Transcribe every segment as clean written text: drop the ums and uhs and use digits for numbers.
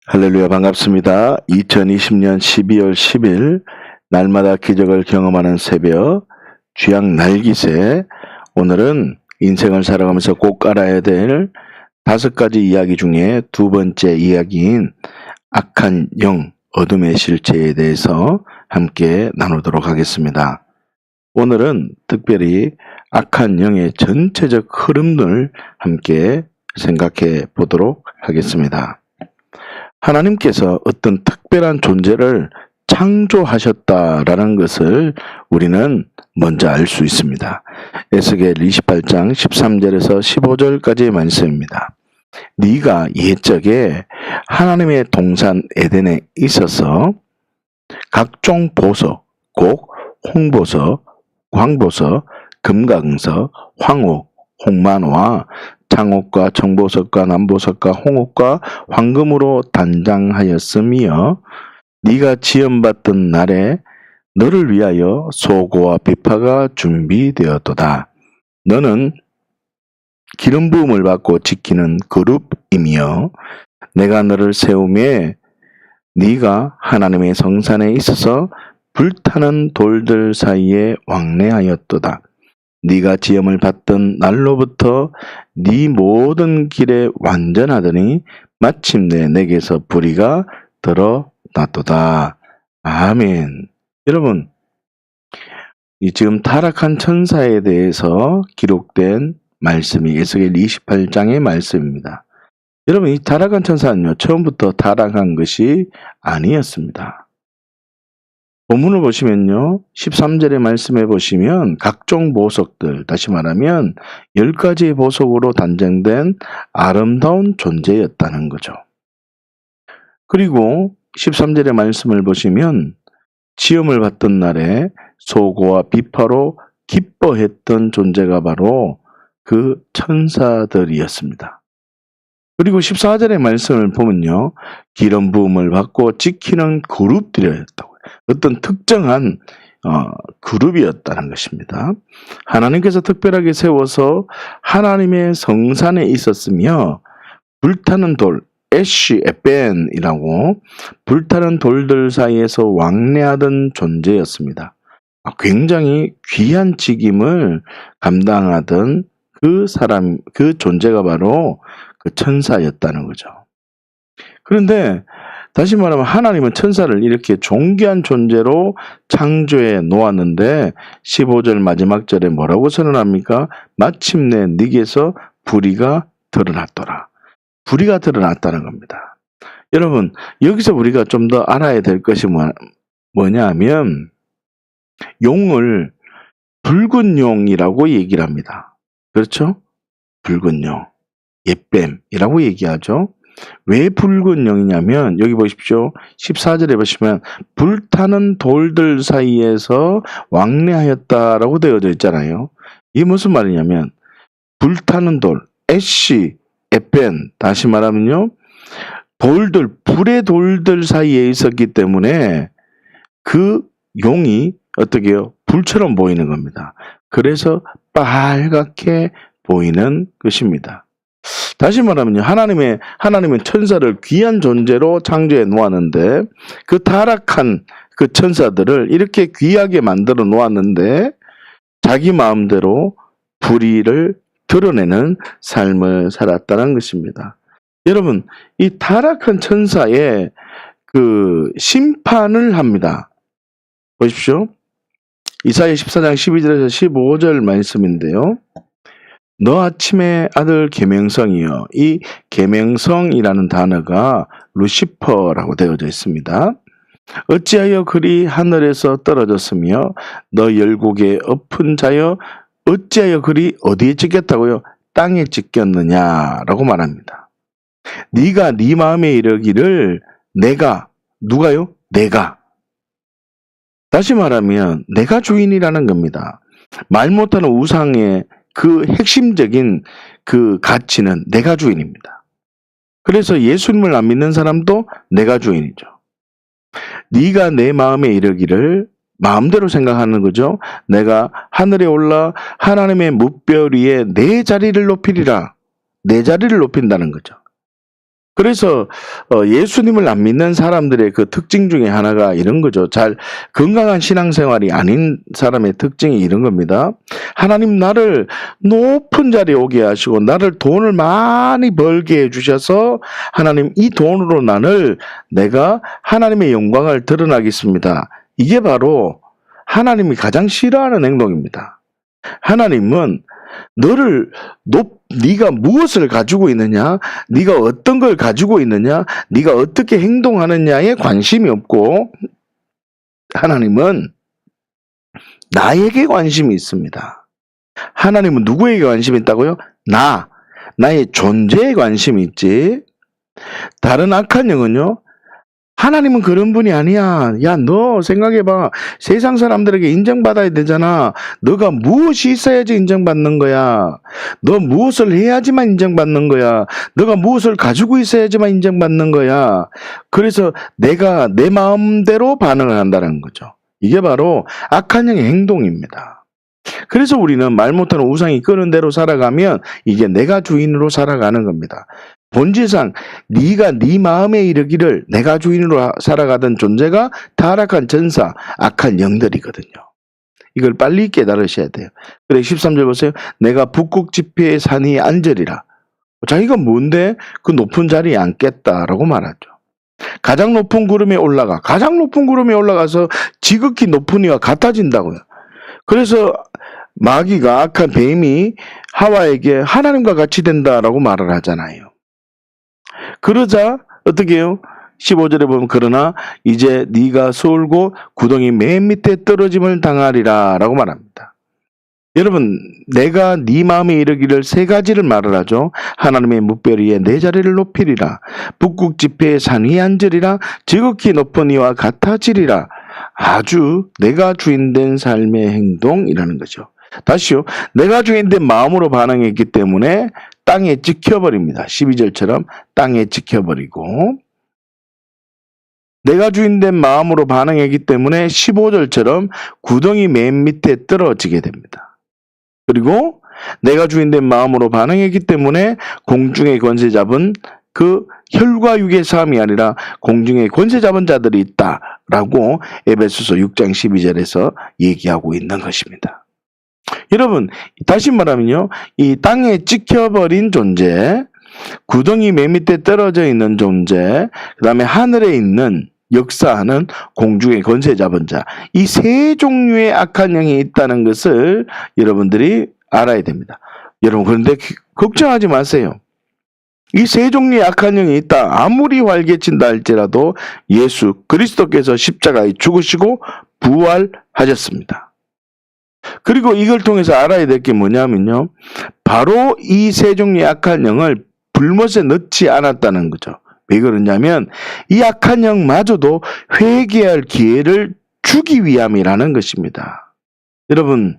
할렐루야, 반갑습니다. 2020년 12월 10일 날마다 기적을 경험하는 새벽 주양 날기세. 오늘은 인생을 살아가면서 꼭 알아야 될 5가지 이야기 중에 두 번째 이야기인 악한 영, 어둠의 실체에 대해서 함께 나누도록 하겠습니다. 오늘은 특별히 악한 영의 전체적 흐름을 함께 생각해 보도록 하겠습니다. 하나님께서 어떤 특별한 존재를 창조하셨다라는 것을 우리는 먼저 알 수 있습니다. 에스겔 28장 13절에서 15절까지의 말씀입니다. 네가 옛적에 하나님의 동산 에덴에 있어서 각종 보석, 곧 홍보석, 광보석, 금강석, 황옥, 홍만화, 창옥과 청보석과 남보석과 홍옥과 황금으로 단장하였으며 네가 지음받던 날에 너를 위하여 소고와 비파가 준비되었도다. 너는 기름 부음을 받고 지키는 그룹이며 내가 너를 세우매 네가 하나님의 성산에 있어서 불타는 돌들 사이에 왕래하였도다. 네가 지음을 받던 날로부터 네 모든 길에 완전하더니 마침내 내게서 불의가 드러났도다. 아멘. 여러분, 이 지금 타락한 천사에 대해서 기록된 말씀이 에스겔 28장의 말씀입니다. 여러분, 이 타락한 천사는요, 처음부터 타락한 것이 아니었습니다. 본문을 보시면요, 13절의 말씀에 보시면 각종 보석들, 다시 말하면 10가지의 보석으로 단정된 아름다운 존재였다는 거죠. 그리고 13절의 말씀을 보시면 지음을 받던 날에 소고와 비파로 기뻐했던 존재가 바로 그 천사들이었습니다. 그리고 14절의 말씀을 보면요, 기름 부음을 받고 지키는 그룹들이었다고요. 어떤 특정한 그룹이었다는 것입니다. 하나님께서 특별하게 세워서 하나님의 성산에 있었으며 불타는 돌, 애쉬, 에벤이라고 불타는 돌들 사이에서 왕래하던 존재였습니다. 굉장히 귀한 직임을 감당하던 그 사람, 그 존재가 바로 그 천사였다는 거죠. 그런데 다시 말하면 하나님은 천사를 이렇게 존귀한 존재로 창조해 놓았는데 15절 마지막 절에 뭐라고 선언합니까? 마침내 네게서 불의가 드러났더라. 불의가 드러났다는 겁니다. 여러분, 여기서 우리가 좀 더 알아야 될 것이 뭐냐 하면 용을 붉은 용이라고 얘기를 합니다. 그렇죠? 붉은 용, 옛뱀이라고 얘기하죠. 왜 붉은 영이냐면 여기 보십시오. 14절에 보시면 불타는 돌들 사이에서 왕래하였다라고 되어져 있잖아요. 이게 무슨 말이냐면 불타는 돌, 애쉬, 에펜, 다시 말하면요, 돌들, 불의 돌들 사이에 있었기 때문에 그 용이 어떻게 해요? 불처럼 보이는 겁니다. 그래서 빨갛게 보이는 것입니다. 다시 말하면요, 하나님은 천사를 귀한 존재로 창조해 놓았는데 그 타락한 그 천사들을 이렇게 귀하게 만들어 놓았는데 자기 마음대로 불의를 드러내는 삶을 살았다는 것입니다. 여러분, 이 타락한 천사의 그 심판을 합니다. 보십시오. 이사야 14장 12절에서 15절 말씀인데요. 너 아침의 아들 계명성이여. 이 계명성이라는 단어가 루시퍼라고 되어져 있습니다. 어찌하여 그리 하늘에서 떨어졌으며 너 열국에 엎은 자여 어찌하여 그리 어디에 찍혔다고요? 땅에 찍혔느냐라고 말합니다. 네가 네 마음에 이르기를 내가, 누가요? 내가. 다시 말하면 내가 주인이라는 겁니다. 말 못하는 우상의 그 핵심적인 그 가치는 내가 주인입니다. 그래서 예수님을 안 믿는 사람도 내가 주인이죠. 네가 내 마음에 이르기를, 마음대로 생각하는 거죠. 내가 하늘에 올라 하나님의 뭇별 위에 내 자리를 높이리라. 내 자리를 높인다는 거죠. 그래서 예수님을 안 믿는 사람들의 그 특징 중에 하나가 이런 거죠. 잘 건강한 신앙생활이 아닌 사람의 특징이 이런 겁니다. 하나님 나를 높은 자리에 오게 하시고 나를 돈을 많이 벌게 해주셔서 하나님 이 돈으로 내가 하나님의 영광을 드러나겠습니다. 이게 바로 하나님이 가장 싫어하는 행동입니다. 하나님은 네가 무엇을 가지고 있느냐, 네가 어떤 걸 가지고 있느냐, 네가 어떻게 행동하느냐에 관심이 없고 하나님은 나에게 관심이 있습니다. 하나님은 누구에게 관심이 있다고요? 나의 존재에 관심이 있지. 다른 악한 영은요, 하나님은 그런 분이 아니야. 야, 너 생각해봐. 세상 사람들에게 인정받아야 되잖아. 너가 무엇이 있어야지 인정받는 거야. 너 무엇을 해야지만 인정받는 거야. 너가 무엇을 가지고 있어야지만 인정받는 거야. 그래서 내가 내 마음대로 반응을 한다는 거죠. 이게 바로 악한 영의 행동입니다. 그래서 우리는 말 못하는 우상이 끄는 대로 살아가면 이게 내가 주인으로 살아가는 겁니다. 본질상 네가 네 마음에 이르기를 내가 주인으로 살아가던 존재가 타락한 전사, 악한 영들이거든요. 이걸 빨리 깨달으셔야 돼요. 그래 13절 보세요. 내가 북극 지폐의 산이 앉으리라. 자기가 뭔데 그 높은 자리에 앉겠다라고 말하죠. 가장 높은 구름에 올라가서 지극히 높은 이와 같아진다고요. 그래서 마귀가 악한 뱀이 하와에게 하나님과 같이 된다라고 말을 하잖아요. 그러자 어떻게 해요? 15절에 보면 그러나 이제 네가 쏠고 구덩이 맨 밑에 떨어짐을 당하리라 라고 말합니다. 여러분 내가 네 마음에 이르기를 세 가지를 말을 하죠. 하나님의 뭇별 내 자리를 높이리라. 북극 지폐의 산 위에 앉으리라. 지극히 높은 이와 같아지리라. 아주 내가 주인된 삶의 행동이라는 거죠. 다시요. 내가 주인된 마음으로 반응했기 때문에 땅에 찍혀버립니다. 12절처럼 땅에 찍혀버리고 내가 주인된 마음으로 반응했기 때문에 15절처럼 구덩이 맨 밑에 떨어지게 됩니다. 그리고 내가 주인된 마음으로 반응했기 때문에 공중의 권세 잡은 그 혈과 육의 싸움이 아니라 공중의 권세 잡은 자들이 있다라고 에베소서 6장 12절에서 얘기하고 있는 것입니다. 여러분 다시 말하면요. 이 땅에 찍혀버린 존재, 구덩이 맨 밑에 떨어져 있는 존재, 그 다음에 하늘에 있는 역사하는 공중의 권세 잡은 자, 이 세 종류의 악한 영이 있다는 것을 여러분들이 알아야 됩니다. 여러분 그런데 걱정하지 마세요. 이 세 종류의 악한 영이 있다. 아무리 활개친다 할지라도 예수 그리스도께서 십자가에 죽으시고 부활하셨습니다. 그리고 이걸 통해서 알아야 될 게 뭐냐면요. 바로 이 세 종류의 악한 영을 불못에 넣지 않았다는 거죠. 왜 그러냐면 이 악한 영마저도 회개할 기회를 주기 위함이라는 것입니다. 여러분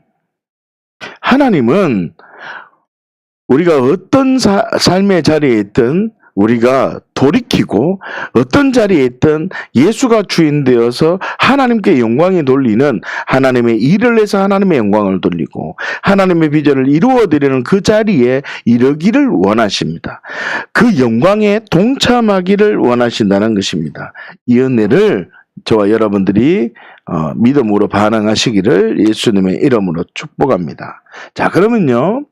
하나님은 우리가 어떤 삶의 자리에 있든 우리가 돌이키고 어떤 자리에 있든 예수가 주인 되어서 하나님께 영광이 돌리는 하나님의 일을 해서 하나님의 영광을 돌리고 하나님의 비전을 이루어드리는 그 자리에 이르기를 원하십니다. 그 영광에 동참하기를 원하신다는 것입니다. 이 은혜를 저와 여러분들이 믿음으로 반응하시기를 예수님의 이름으로 축복합니다. 자 그러면요.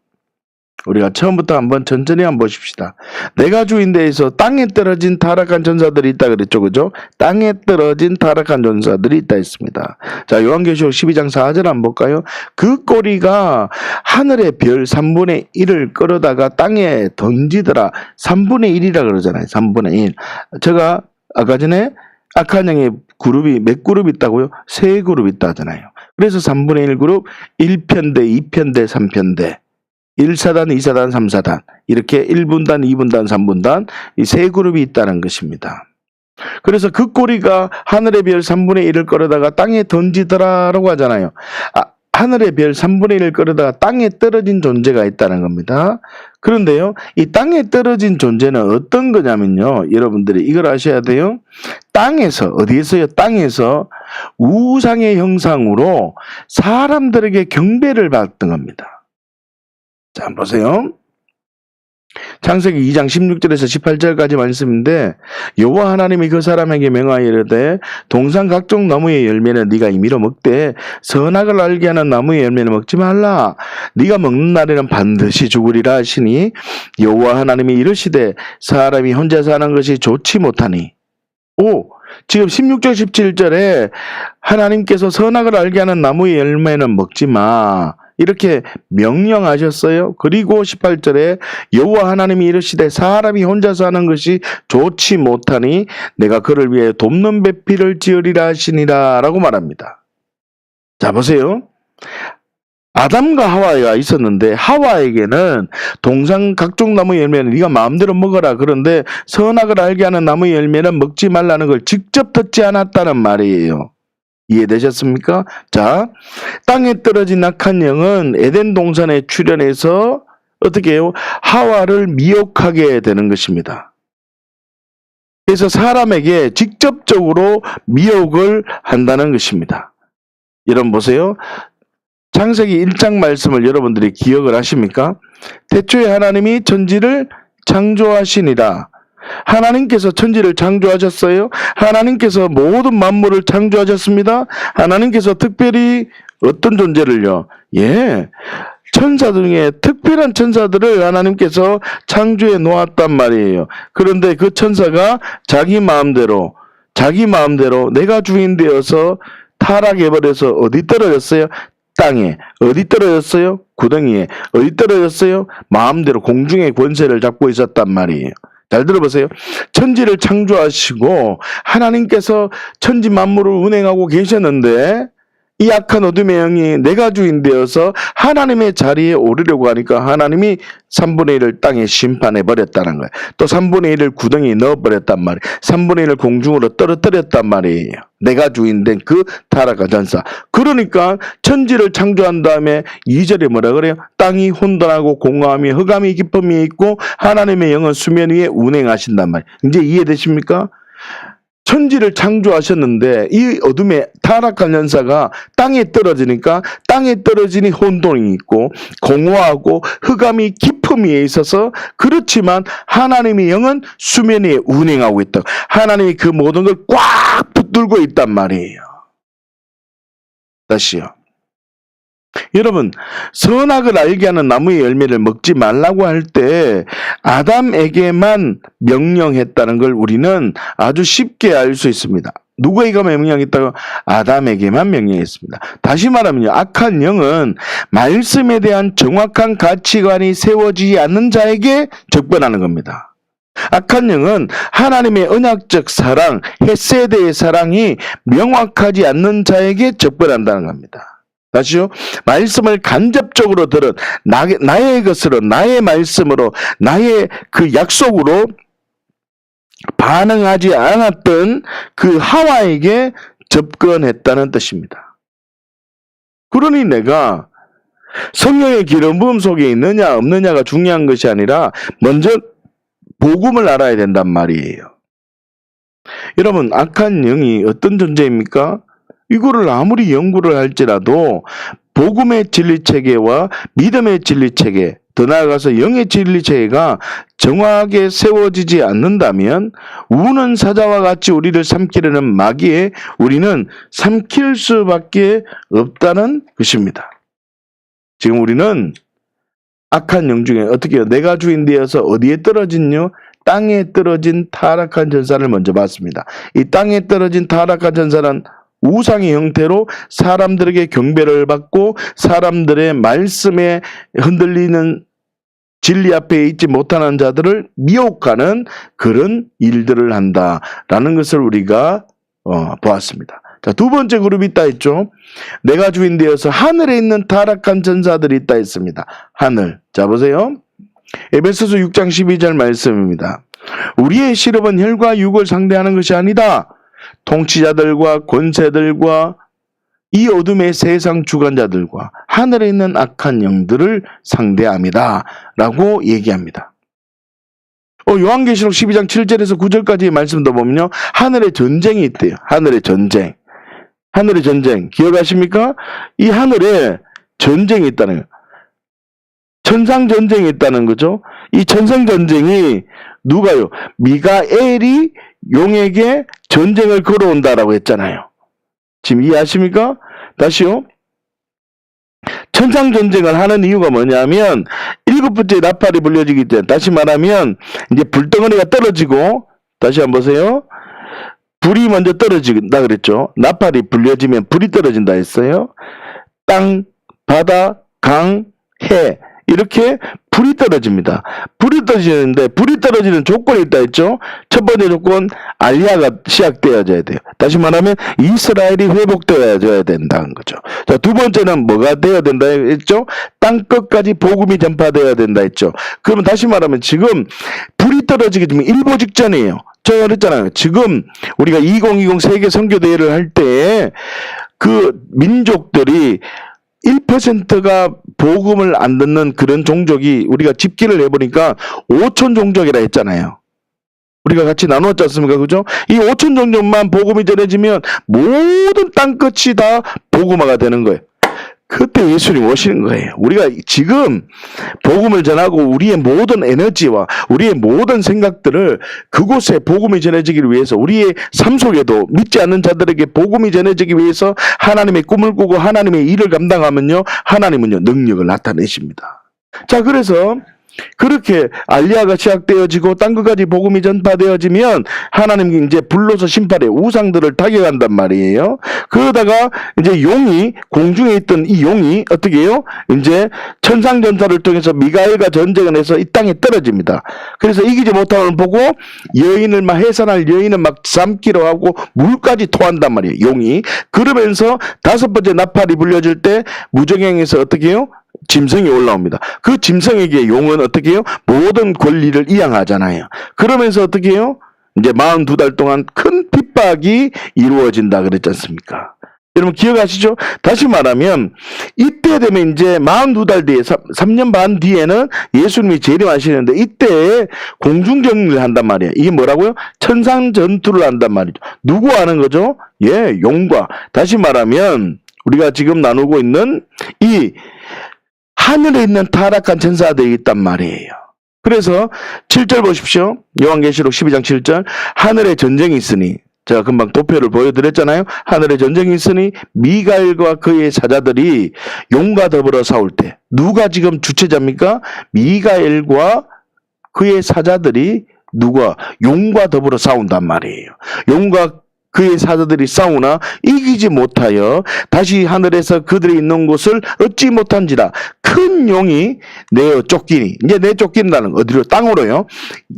우리가 처음부터 한번 천천히 한번 보십시다. 내가 주인 데에서 땅에 떨어진 타락한 전사들이 있다 그랬죠. 그죠? 땅에 떨어진 타락한 전사들이 있다 했습니다. 자, 요한계시록 12장 4절 한번 볼까요? 그 꼬리가 하늘의 별 3분의 1을 끌어다가 땅에 던지더라. 3분의 1이라 그러잖아요. 3분의 1. 제가 아까 전에 악한 영의 그룹이 몇 그룹 있다고요? 3그룹 있다 하잖아요. 그래서 3분의 1 그룹 1편대, 2편대, 3편대. 1사단, 2사단, 3사단 이렇게 1분단, 2분단, 3분단 이 세 그룹이 있다는 것입니다. 그래서 그 꼬리가 하늘의 별 3분의 1을 끌어다가 땅에 던지더라라고 하잖아요. 하늘의 별 3분의 1을 끌어다가 땅에 떨어진 존재가 있다는 겁니다. 그런데요. 이 땅에 떨어진 존재는 어떤 거냐면요. 여러분들이 이걸 아셔야 돼요. 땅에서 어디에서요? 땅에서 우상의 형상으로 사람들에게 경배를 받던 겁니다. 자, 보세요. 창세기 2장 16절에서 18절까지 말씀인데 여호와 하나님이 그 사람에게 명하여 이르되 동산 각종 나무의 열매는 네가 임의로 먹되 선악을 알게 하는 나무의 열매는 먹지 말라. 네가 먹는 날에는 반드시 죽으리라 하시니 여호와 하나님이 이르시되 사람이 혼자 사는 것이 좋지 못하니. 지금 16절 17절에 하나님께서 선악을 알게 하는 나무의 열매는 먹지 마. 이렇게 명령하셨어요. 그리고 18절에 여호와 하나님이 이르시되 사람이 혼자 사는 것이 좋지 못하니 내가 그를 위해 돕는 배필을 지으리라 하시니라 라고 말합니다. 자, 보세요. 아담과 하와가 있었는데 하와에게는 동산 각종 나무 열매는 네가 마음대로 먹어라. 그런데 선악을 알게 하는 나무 열매는 먹지 말라는 걸 직접 듣지 않았다는 말이에요. 이해되셨습니까? 자, 땅에 떨어진 악한 영은 에덴 동산에 출현해서 어떻게 해요? 하와를 미혹하게 되는 것입니다. 그래서 사람에게 직접적으로 미혹을 한다는 것입니다. 여러분 보세요. 창세기 1장 말씀을 여러분들이 기억을 하십니까? 태초에 하나님이 천지를 창조하시니라. 하나님께서 천지를 창조하셨어요. 하나님께서 모든 만물을 창조하셨습니다. 하나님께서 특별히 어떤 존재를요? 천사 중에 특별한 천사들을 하나님께서 창조해 놓았단 말이에요. 그런데 그 천사가 자기 마음대로 내가 주인 되어서 타락해버려서 어디 떨어졌어요? 땅에. 어디 떨어졌어요? 구덩이에. 어디 떨어졌어요? 마음대로 공중의 권세를 잡고 있었단 말이에요. 잘 들어보세요. 천지를 창조하시고 하나님께서 천지 만물을 운행하고 계셨는데 이 악한 어둠의 영이 내가 주인 되어서 하나님의 자리에 오르려고 하니까 하나님이 3분의 1을 땅에 심판해버렸다는 거예요. 또 3분의 1을 구덩이에 넣어버렸단 말이에요. 3분의 1을 공중으로 떨어뜨렸단 말이에요. 내가 주인 된 그 타락한 전사. 그러니까 천지를 창조한 다음에 2절에 뭐라 그래요? 땅이 혼돈하고 공허함이 흑암이 깊음이 있고 하나님의 영은 수면 위에 운행하신단 말이에요. 이제 이해되십니까? 천지를 창조하셨는데 이 어둠의 타락한 연사가 땅에 떨어지니까 땅에 떨어지니 혼돈이 있고 공허하고 흑암이 깊음이 있어서 그렇지만 하나님의 영은 수면 위에 운행하고 있다. 하나님이 그 모든 걸 꽉 붙들고 있단 말이에요. 다시요. 여러분, 선악을 알게 하는 나무의 열매를 먹지 말라고 할 때 아담에게만 명령했다는 걸 우리는 아주 쉽게 알 수 있습니다. 누구에게 명령했다고? 아담에게만 명령했습니다. 다시 말하면요, 악한 영은 말씀에 대한 정확한 가치관이 세워지지 않는 자에게 접근하는 겁니다. 악한 영은 하나님의 언약적 사랑, 헤세드의 사랑이 명확하지 않는 자에게 접근한다는 겁니다. 다시요. 말씀을 간접적으로 들은 나의 것으로, 나의 말씀으로, 나의 그 약속으로 반응하지 않았던 그 하와에게 접근했다는 뜻입니다. 그러니 내가 성령의 기름 부음 속에 있느냐 없느냐가 중요한 것이 아니라 먼저 복음을 알아야 된단 말이에요. 여러분, 악한 영이 어떤 존재입니까? 이거를 아무리 연구를 할지라도 복음의 진리체계와 믿음의 진리체계, 더 나아가서 영의 진리체계가 정확하게 세워지지 않는다면 우는 사자와 같이 우리를 삼키려는 마귀에 우리는 삼킬 수밖에 없다는 것입니다. 지금 우리는 악한 영 중에 어떻게 해요? 내가 주인 되어서 어디에 떨어진요? 땅에 떨어진 타락한 전사를 먼저 봤습니다. 이 땅에 떨어진 타락한 전사는 우상의 형태로 사람들에게 경배를 받고 사람들의 말씀에 흔들리는 진리 앞에 있지 못하는 자들을 미혹하는 그런 일들을 한다라는 것을 우리가 보았습니다. 자, 두 번째 그룹이 있다 했죠. 내가 주인 되어서 하늘에 있는 타락한 전사들이 있다 했습니다. 하늘. 자, 보세요. 에베소서 6장 12절 말씀입니다. 우리의 실험은 혈과 육을 상대하는 것이 아니다. 통치자들과 권세들과 이 어둠의 세상 주관자들과 하늘에 있는 악한 영들을 상대합니다. 라고 얘기합니다. 요한계시록 12장 7절에서 9절까지의 말씀도 보면요. 하늘에 전쟁이 있대요. 하늘의 전쟁. 하늘의 전쟁. 기억하십니까? 이 하늘에 전쟁이 있다는 거예요. 천상전쟁이 있다는 거죠. 이 천상전쟁이 누가요? 미가엘이 용에게 전쟁을 걸어온다라고 했잖아요. 지금 이해하십니까? 다시요. 천상전쟁을 하는 이유가 뭐냐면 일곱 번째 나팔이 불려지기 때문에, 다시 말하면 이제 불덩어리가 떨어지고, 다시 한번 보세요. 불이 먼저 떨어진다 그랬죠. 나팔이 불려지면 불이 떨어진다 했어요. 땅, 바다, 강, 해, 이렇게 불이 떨어집니다. 불이 떨어지는데 불이 떨어지는 조건이 있다 했죠. 첫 번째 조건, 알리야가 시작되어져야 돼요. 다시 말하면 이스라엘이 회복되어져야 된다는 거죠. 자, 두 번째는 뭐가 되어야 된다 했죠. 땅 끝까지 복음이 전파되어야 된다 했죠. 그러면 다시 말하면 지금 불이 떨어지기 전에 일보 직전이에요. 제가 그랬잖아요. 지금 우리가 2020 세계 선교대회를 할 때 그 민족들이 1%가 복음을 안 듣는 그런 종족이, 우리가 집계를 해보니까 5천 종족이라 했잖아요. 우리가 같이 나누었지 않습니까? 그죠? 이 5천 종족만 복음이 전해지면 모든 땅끝이 다 복음화가 되는 거예요. 그때 예수님 오시는 거예요. 우리가 지금 복음을 전하고 우리의 모든 에너지와 우리의 모든 생각들을 그곳에 복음이 전해지기 위해서, 우리의 삶 속에도 믿지 않는 자들에게 복음이 전해지기 위해서 하나님의 꿈을 꾸고 하나님의 일을 감당하면요, 하나님은요 능력을 나타내십니다. 자, 그래서 그렇게 알리야가 시작되어지고 땅끝까지 복음이 전파되어지면 하나님이 이제 불로서 심판해 우상들을 타격한단 말이에요. 그러다가 이제 용이, 공중에 있던 이 용이 어떻게 해요? 이제 천상전사를 통해서 미가엘과 전쟁을 해서 이 땅에 떨어집니다. 그래서 이기지 못하는 보고 여인을 막 해산할 여인을 막 삼키려 하고 물까지 토한단 말이에요, 용이. 그러면서 다섯 번째 나팔이 불려질 때 무정행에서 어떻게 해요? 짐승이 올라옵니다. 그 짐승에게 용은 어떻게 해요? 모든 권리를 이양하잖아요. 그러면서 어떻게 해요? 이제 42달 동안 큰 핍박이 이루어진다 그랬지 않습니까? 여러분 기억하시죠? 다시 말하면 이때 되면 이제 42달 뒤에 3년 반 뒤에는 예수님이 재림하시는데 이때 공중정리를 한단 말이에요. 이게 뭐라고요? 천상전투를 한단 말이죠. 누구 하는 거죠? 예, 용과. 다시 말하면 우리가 지금 나누고 있는 이 하늘에 있는 타락한 천사들이 있단 말이에요. 그래서 7절 보십시오. 요한계시록 12장 7절. 하늘에 전쟁이 있으니, 제가 금방 도표를 보여드렸잖아요. 하늘에 전쟁이 있으니 미가엘과 그의 사자들이 용과 더불어 싸울 때, 누가 지금 주체자입니까? 미가엘과 그의 사자들이 누가? 용과 더불어 싸운단 말이에요. 용과 그의 사자들이 싸우나 이기지 못하여 다시 하늘에서 그들이 있는 곳을 얻지 못한지라. 큰 용이 내어 쫓기니, 이제 내 쫓긴다는 거 어디로? 땅으로요.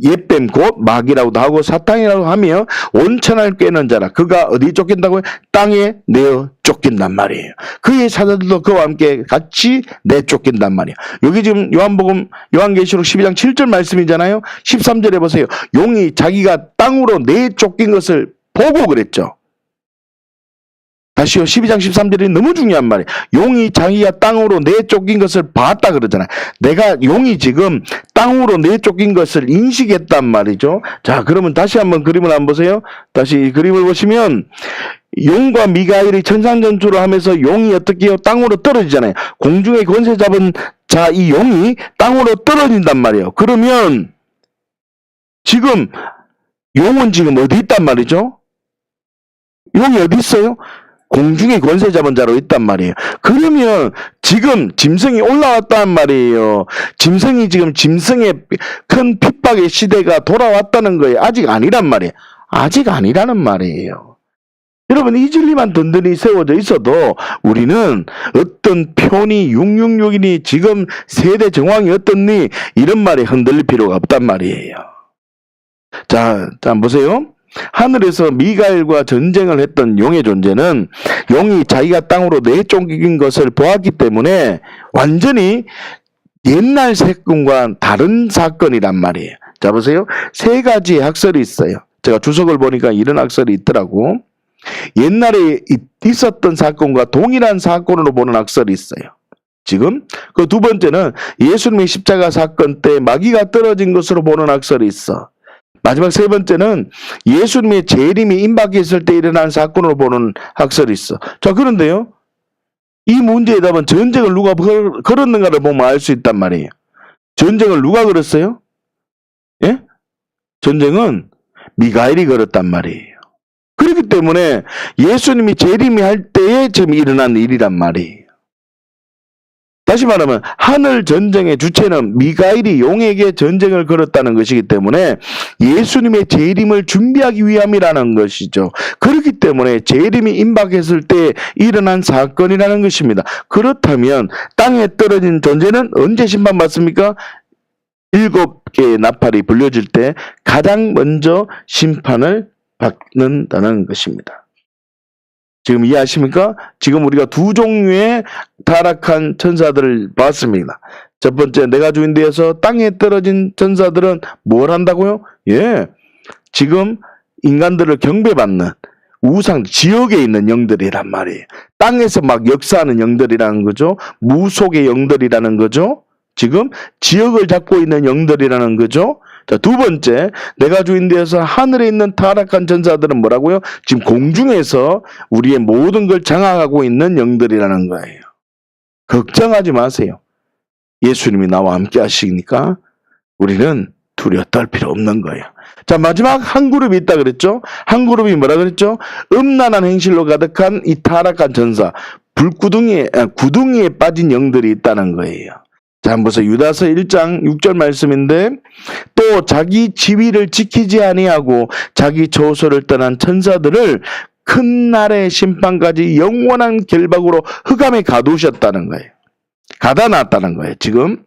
옛뱀 곧 마귀라고도 하고 사탄이라고 하며 온천을 꿰는 자라. 그가 어디 쫓긴다고요? 땅에 내어 쫓긴단 말이에요. 그의 사자들도 그와 함께 같이 내쫓긴단 말이에요. 여기 지금 요한계시록 12장 7절 말씀이잖아요. 13절에 보세요. 용이 자기가 땅으로 내쫓긴 것을 보고 그랬죠. 다시요. 12장 13절이 너무 중요한 말이에요. 용이 자기가 땅으로 내쫓긴 것을 봤다 그러잖아요. 내가 용이 지금 땅으로 내쫓긴 것을 인식했단 말이죠. 자, 그러면 다시 한번 그림을 한번 보세요. 다시 이 그림을 보시면 용과 미가엘이 천상전투를 하면서 용이 어떻게 해요? 땅으로 떨어지잖아요. 공중에 권세 잡은 자, 이 용이 땅으로 떨어진단 말이에요. 그러면 지금 용은 지금 어디 있단 말이죠? 용이 어디 있어요? 공중에 권세 잡은 자로 있단 말이에요. 그러면 지금 짐승이 올라왔단 말이에요. 짐승이 지금 짐승의 큰 핍박의 시대가 돌아왔다는 거예요. 아직 아니란 말이에요. 아직 아니라는 말이에요. 여러분, 이 진리만 든든히 세워져 있어도 우리는 어떤 표니 666이니 지금 세대 정황이 어떻니 이런 말에 흔들릴 필요가 없단 말이에요. 자, 보세요. 하늘에서 미가엘과 전쟁을 했던 용의 존재는 용이 자기가 땅으로 내쫓긴 것을 보았기 때문에 완전히 옛날 사건과 다른 사건이란 말이에요. 자, 보세요. 세 가지의 학설이 있어요. 제가 주석을 보니까 이런 학설이 있더라고. 옛날에 있었던 사건과 동일한 사건으로 보는 학설이 있어요. 지금 그 두 번째는 예수님의 십자가 사건 때 마귀가 떨어진 것으로 보는 학설이 있어. 마지막 세 번째는 예수님의 재림이 임박했을 때 일어난 사건으로 보는 학설이 있어. 자, 그런데요, 이 문제의 답은 전쟁을 누가 걸었는가를 보면 알 수 있단 말이에요. 전쟁을 누가 걸었어요? 예? 전쟁은 미가엘이 걸었단 말이에요. 그렇기 때문에 예수님이 재림할 때에 지금 일어난 일이란 말이에요. 다시 말하면 하늘 전쟁의 주체는 미가엘이 용에게 전쟁을 걸었다는 것이기 때문에 예수님의 재림을 준비하기 위함이라는 것이죠. 그렇기 때문에 재림이 임박했을 때 일어난 사건이라는 것입니다. 그렇다면 땅에 떨어진 존재는 언제 심판받습니까? 7개의 나팔이 불려질 때 가장 먼저 심판을 받는다는 것입니다. 지금 이해하십니까? 지금 우리가 두 종류의 타락한 천사들을 봤습니다. 첫 번째, 내가 주인 되어서 땅에 떨어진 천사들은 뭘 한다고요? 예, 지금 인간들을 경배받는 우상 지역에 있는 영들이란 말이에요. 땅에서 막 역사하는 영들이라는 거죠. 무속의 영들이라는 거죠. 지금 지역을 잡고 있는 영들이라는 거죠. 자, 두 번째, 내가 주인 되어서 하늘에 있는 타락한 천사들은 뭐라고요? 지금 공중에서 우리의 모든 걸 장악하고 있는 영들이라는 거예요. 걱정하지 마세요. 예수님이 나와 함께 하시니까 우리는 두려워 떨 필요 없는 거예요. 자, 마지막 한 그룹이 있다 그랬죠? 한 그룹이 뭐라 그랬죠? 음란한 행실로 가득한 이 타락한 천사, 구덩이에 빠진 영들이 있다는 거예요. 자, 한번 보세요. 유다서 1장 6절 말씀인데, 또 자기 지위를 지키지 아니하고 자기 처소를 떠난 천사들을 큰 날의 심판까지 영원한 결박으로 흑암에 가두셨다는 거예요. 가다 놨다는 거예요. 지금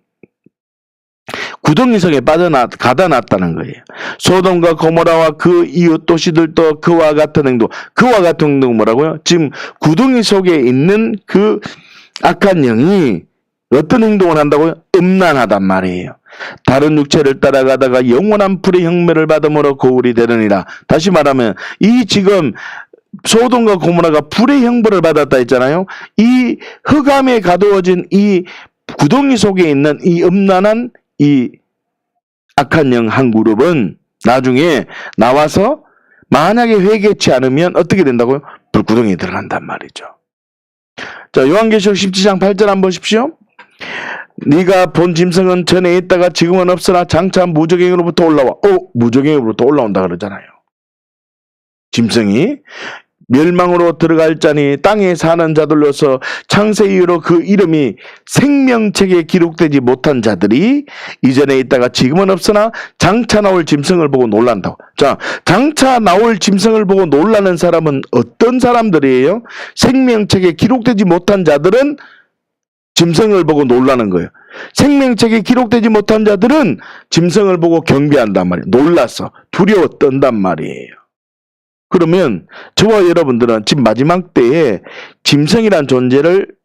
구덩이성에 가다 놨다는 거예요. 소돔과 고모라와 그 이웃 도시들도 그와 같은 행동 뭐라고요? 지금 구덩이 속에 있는 그 악한 영이 어떤 행동을 한다고요? 음란하단 말이에요. 다른 육체를 따라가다가 영원한 불의 혁명을 받음으로 거울이 되느니라. 다시 말하면 이 지금 소돔과 고모라가 불의 형벌을 받았다 했잖아요. 이 흑암에 가두어진 이 구덩이 속에 있는 이 음란한 이 악한 영 한 그룹은 나중에 나와서 만약에 회개치 않으면 어떻게 된다고요? 불구덩이에 들어간단 말이죠. 자, 요한계시록 17장 8절 한번 보십시오. 네가 본 짐승은 전에 있다가 지금은 없으나 장차 무적행으로부터 올라와. 무적행으로부터 올라온다 그러잖아요. 짐승이 멸망으로 들어갈 자니 땅에 사는 자들로서 창세 이후로 그 이름이 생명책에 기록되지 못한 자들이 이전에 있다가 지금은 없으나 장차 나올 짐승을 보고 놀란다고. 자, 장차 나올 짐승을 보고 놀라는 사람은 어떤 사람들이에요? 생명책에 기록되지 못한 자들은 짐승을 보고 놀라는 거예요. 생명책에 기록되지 못한 자들은 짐승을 보고 경배한단 말이에요. 놀라서 두려워 떤단 말이에요. 그러면 저와 여러분들은 지금 마지막 때에 짐승이란 존재를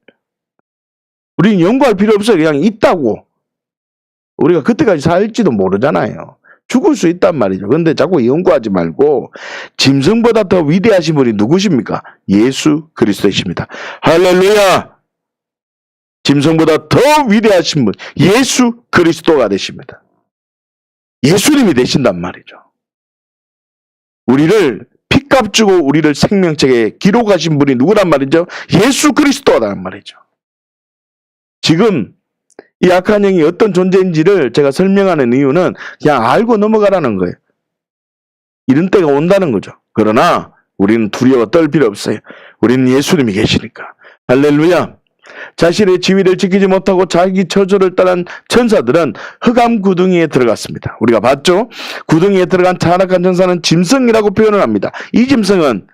우리는 연구할 필요 없어요. 그냥 있다고. 우리가 그때까지 살지도 모르잖아요. 죽을 수 있단 말이죠. 그런데 자꾸 연구하지 말고 짐승보다 더 위대하신 분이 누구십니까? 예수 그리스도이십니다. 할렐루야! 짐승보다 더 위대하신 분, 예수 그리스도가 되십니다. 예수님이 되신단 말이죠. 우리를 피값 주고 우리를 생명책에 기록하신 분이 누구란 말이죠? 예수 그리스도라는 말이죠. 지금 이 악한 영이 어떤 존재인지를 제가 설명하는 이유는 그냥 알고 넘어가라는 거예요. 이런 때가 온다는 거죠. 그러나 우리는 두려워 떨 필요 없어요. 우리는 예수님이 계시니까. 할렐루야. 자신의 지위를 지키지 못하고 자기 처소를 떠난 천사들은 흑암 구덩이에 들어갔습니다. 우리가 봤죠? 구덩이에 들어간 타락한 천사는 짐승이라고 표현을 합니다. 이 짐승은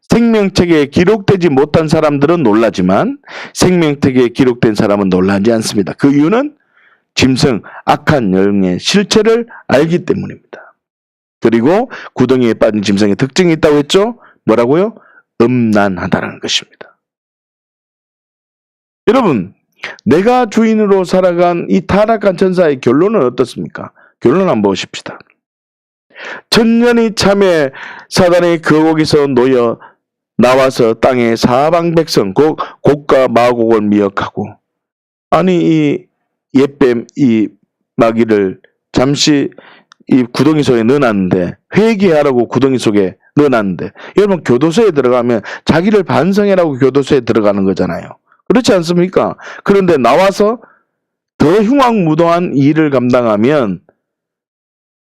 생명책에 기록되지 못한 사람들은 놀라지만 생명책에 기록된 사람은 놀라지 않습니다. 그 이유는 짐승, 악한 영의 실체를 알기 때문입니다. 그리고 구덩이에 빠진 짐승의 특징이 있다고 했죠? 뭐라고요? 음란하다는 것입니다. 여러분, 내가 주인으로 살아간 이 타락한 천사의 결론은 어떻습니까? 결론 한번 보십시다. 천년이 참에 사단의 거기서 놓여 나와서 땅의 사방 백성 곧 곡과 마곡을 미혹하고, 아니 이 옛뱀 이 마귀를 잠시 이 구덩이 속에 넣어놨는데, 회개하라고 구덩이 속에 넣어놨는데, 여러분 교도소에 들어가면 자기를 반성해라고 교도소에 들어가는 거잖아요. 그렇지 않습니까? 그런데 나와서 더 흉악무도한 일을 감당하면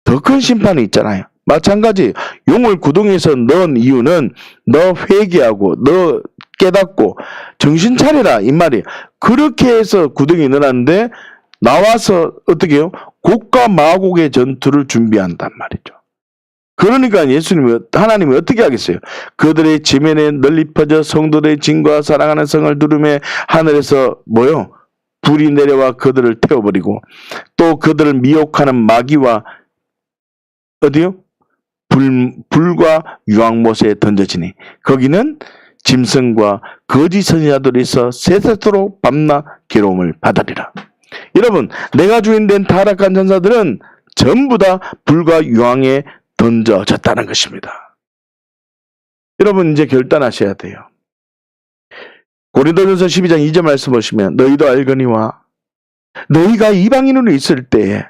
더 큰 심판이 있잖아요. 마찬가지 용을 구덩이에서 넣은 이유는 너 회개하고 너 깨닫고 정신 차리라 이 말이에요. 그렇게 해서 구덩이에 넣었는데 나와서 어떻게 해요? 곡과 마곡의 전투를 준비한단 말이죠. 그러니까 하나님이 어떻게 하겠어요? 그들의 지면에 널리 퍼져 성도들의 진과 사랑하는 성을 두르매 하늘에서 뭐요? 불이 내려와 그들을 태워버리고 또 그들을 미혹하는 마귀와 어디요? 불과 유황못에 던져지니 거기는 짐승과 거짓 선지자들이 있어 세세토록 밤낮 괴로움을 받으리라. 여러분, 내가 주인된 타락한 전사들은 전부 다 불과 유황에 던져졌다는 것입니다. 여러분, 이제 결단하셔야 돼요. 고린도전서 12장 2절 말씀 보시면 너희도 알거니와 너희가 이방인으로 있을 때에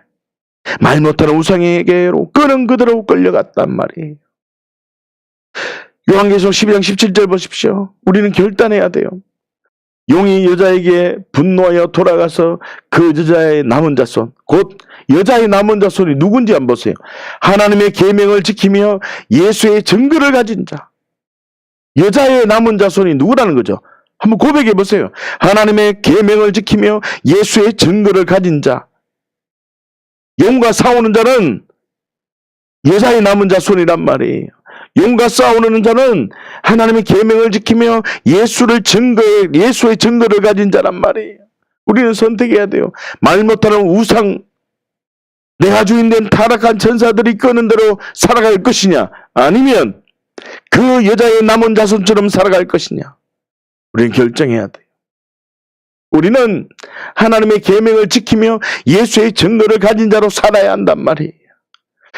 말 못하는 우상에게로 끄는 그대로 끌려갔단 말이에요. 요한계시록 12장 17절 보십시오. 우리는 결단해야 돼요. 용이 여자에게 분노하여 돌아가서 그 여자의 남은 자손, 곧 여자의 남은 자손이 누군지 한번 보세요. 하나님의 계명을 지키며 예수의 증거를 가진 자. 여자의 남은 자손이 누구라는 거죠? 한번 고백해 보세요. 하나님의 계명을 지키며 예수의 증거를 가진 자. 용과 싸우는 자는 여자의 남은 자손이란 말이에요. 용과 싸우는 자는 하나님의 계명을 지키며 예수의 증거를 가진 자란 말이에요. 우리는 선택해야 돼요. 말 못하는 우상, 내가 주인된 타락한 천사들이 끄는 대로 살아갈 것이냐, 아니면 그 여자의 남은 자손처럼 살아갈 것이냐. 우리는 결정해야 돼요. 우리는 하나님의 계명을 지키며 예수의 증거를 가진 자로 살아야 한단 말이에요.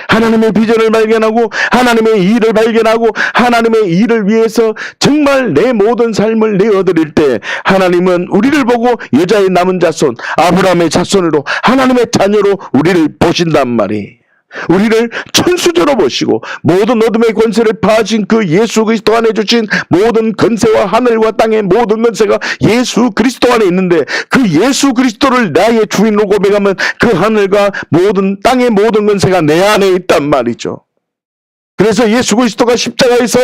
하나님의 비전을 발견하고 하나님의 일을 발견하고 하나님의 일을 위해서 정말 내 모든 삶을 내어드릴 때 하나님은 우리를 보고 여자의 남은 자손, 아브라함의 자손으로 하나님의 자녀로 우리를 보신단 말이에요. 우리를 천수저로 보시고 모든 어둠의 권세를 파하신 그 예수 그리스도 안에 주신 모든 권세와 하늘과 땅의 모든 권세가 예수 그리스도 안에 있는데 그 예수 그리스도를 나의 주인으로 고백하면 그 하늘과 모든 땅의 모든 권세가 내 안에 있단 말이죠. 그래서 예수 그리스도가 십자가에서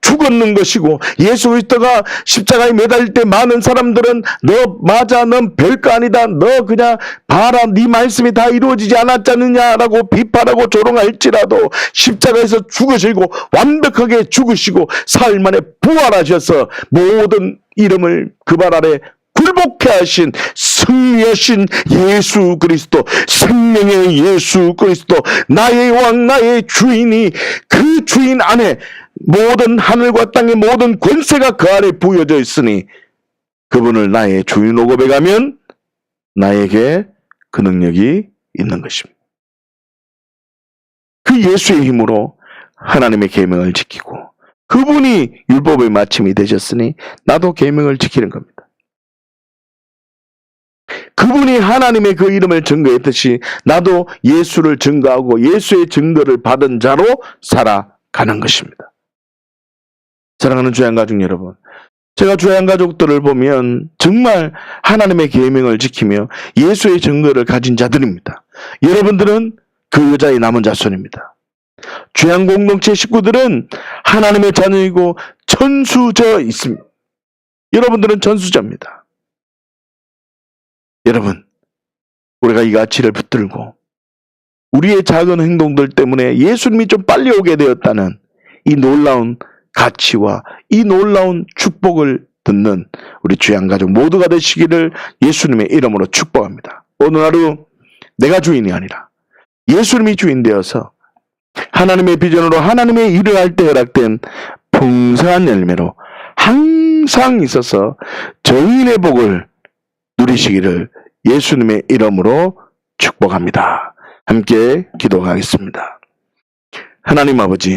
죽었는 것이고 예수 그리스도가 십자가에 매달릴 때 많은 사람들은 너 맞아, 넌 별거 아니다, 너 그냥 봐라, 네 말씀이 다 이루어지지 않았지 않느냐라고 비판하고 조롱할지라도 십자가에서 죽으시고 완벽하게 죽으시고 사흘 만에 부활하셔서 모든 이름을 그 발 아래 굴복해 하신 승리하신 예수 그리스도, 생명의 예수 그리스도, 나의 왕 나의 주인이 그 주인 안에 모든 하늘과 땅의 모든 권세가 그 아래 부여져 있으니 그분을 나의 주인으로 고백하면 나에게 그 능력이 있는 것입니다. 그 예수의 힘으로 하나님의 계명을 지키고 그분이 율법의 마침이 되셨으니 나도 계명을 지키는 겁니다. 그분이 하나님의 그 이름을 증거했듯이 나도 예수를 증거하고 예수의 증거를 받은 자로 살아가는 것입니다. 사랑하는 주양가족 여러분, 제가 주양가족들을 보면 정말 하나님의 계명을 지키며 예수의 증거를 가진 자들입니다. 여러분들은 그 여자의 남은 자손입니다. 주양공동체 식구들은 하나님의 자녀이고 천수저 있습니다. 여러분들은 천수저입니다. 여러분, 우리가 이 가치를 붙들고 우리의 작은 행동들 때문에 예수님이 좀 빨리 오게 되었다는 이 놀라운 가치와 이 놀라운 축복을 듣는 우리 주양가족 모두가 되시기를 예수님의 이름으로 축복합니다. 오늘 하루 내가 주인이 아니라 예수님이 주인 되어서 하나님의 비전으로 하나님의 일을 할 때 허락된 풍성한 열매로 항상 있어서 정인의 복을 누리시기를 예수님의 이름으로 축복합니다. 함께 기도하겠습니다. 하나님 아버지,